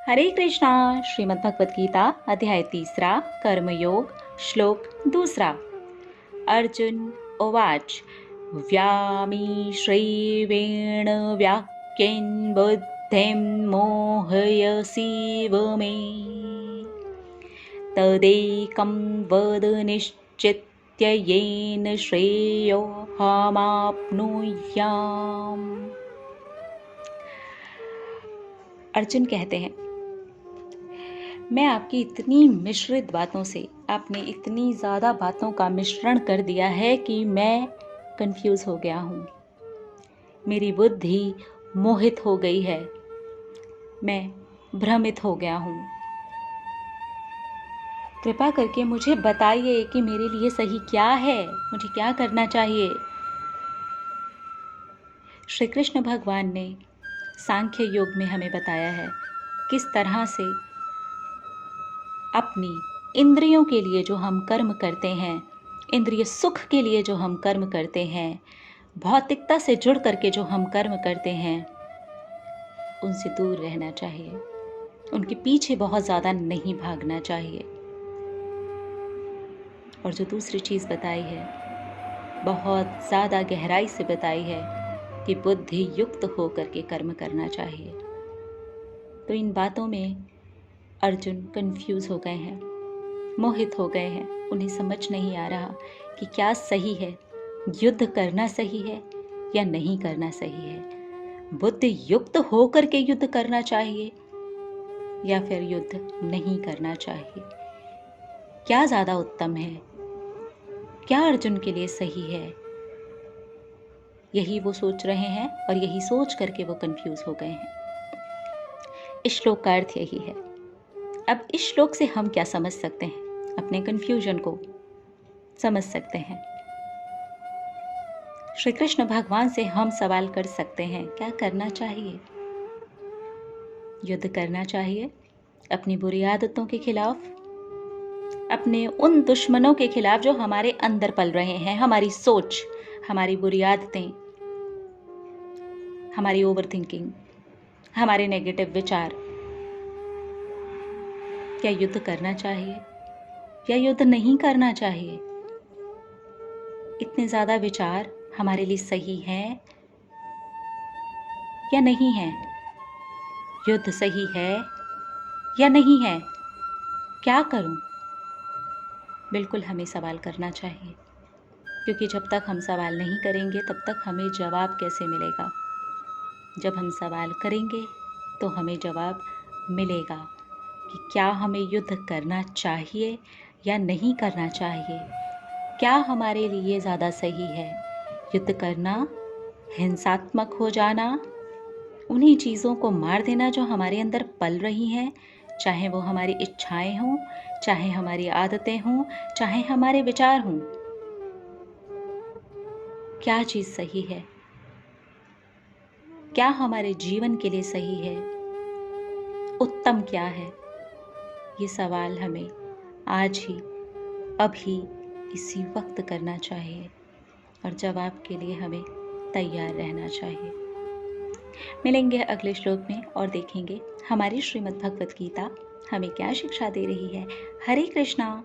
हरे कृष्णा। श्रीमद् भगवत गीता अध्याय 3 कर्मयोग श्लोक 2। अर्जुन उवाच व्यामी श्रीवेण व्याक्येन बुद्धिं मोहयसीव मे तदेकं वद निश्चित्य येन श्रेयोऽहमाप्नुयाम्। अर्जुन कहते हैं, मैं आपकी इतनी मिश्रित बातों से, आपने इतनी ज़्यादा बातों का मिश्रण कर दिया है कि मैं कंफ्यूज हो गया हूँ। मेरी बुद्धि मोहित हो गई है, मैं भ्रमित हो गया हूँ। कृपा करके मुझे बताइए कि मेरे लिए सही क्या है, मुझे क्या करना चाहिए। श्री कृष्ण भगवान ने सांख्य योग में हमें बताया है किस तरह से अपनी इंद्रियों के लिए जो हम कर्म करते हैं, इंद्रिय सुख के लिए जो हम कर्म करते हैं, भौतिकता से जुड़ करके जो हम कर्म करते हैं, उनसे दूर रहना चाहिए, उनके पीछे बहुत ज़्यादा नहीं भागना चाहिए। और जो दूसरी चीज़ बताई है, बहुत ज़्यादा गहराई से बताई है कि बुद्धि युक्त होकर के कर्म करना चाहिए। तो इन बातों में अर्जुन कंफ्यूज हो गए हैं, मोहित हो गए हैं। उन्हें समझ नहीं आ रहा कि क्या सही है, युद्ध करना सही है या नहीं करना सही है। बुद्धि युक्त होकर के युद्ध करना चाहिए या फिर युद्ध नहीं करना चाहिए। क्या ज़्यादा उत्तम है, क्या अर्जुन के लिए सही है, यही वो सोच रहे हैं और यही सोच करके वो कंफ्यूज हो गए हैं। इस श्लोक का अर्थ यही है। अब इस श्लोक से हम क्या समझ सकते हैं, अपने कंफ्यूजन को समझ सकते हैं। श्री कृष्ण भगवान से हम सवाल कर सकते हैं, क्या करना चाहिए। युद्ध करना चाहिए अपनी बुरी आदतों के खिलाफ, अपने उन दुश्मनों के खिलाफ जो हमारे अंदर पल रहे हैं, हमारी सोच, हमारी बुरी आदतें, हमारी ओवर थिंकिंग, हमारे नेगेटिव विचार। क्या युद्ध करना चाहिए या युद्ध नहीं करना चाहिए। इतने ज़्यादा विचार हमारे लिए सही हैं या नहीं है, युद्ध सही है या नहीं है, क्या करूं। बिल्कुल हमें सवाल करना चाहिए, क्योंकि जब तक हम सवाल नहीं करेंगे तब तक हमें जवाब कैसे मिलेगा। जब हम सवाल करेंगे तो हमें जवाब मिलेगा कि क्या हमें युद्ध करना चाहिए या नहीं करना चाहिए। क्या हमारे लिए ज़्यादा सही है, युद्ध करना, हिंसात्मक हो जाना, उन्हीं चीज़ों को मार देना जो हमारे अंदर पल रही हैं, चाहे वो हमारी इच्छाएं हों, चाहे हमारी आदतें हों, चाहे हमारे विचार हों। क्या चीज़ सही है, क्या हमारे जीवन के लिए सही है, उत्तम क्या है। ये सवाल हमें आज ही, अभी, इसी वक्त करना चाहिए और जवाब के लिए हमें तैयार रहना चाहिए। मिलेंगे अगले श्लोक में और देखेंगे हमारी श्रीमद् भगवत गीता हमें क्या शिक्षा दे रही है। हरे कृष्णा।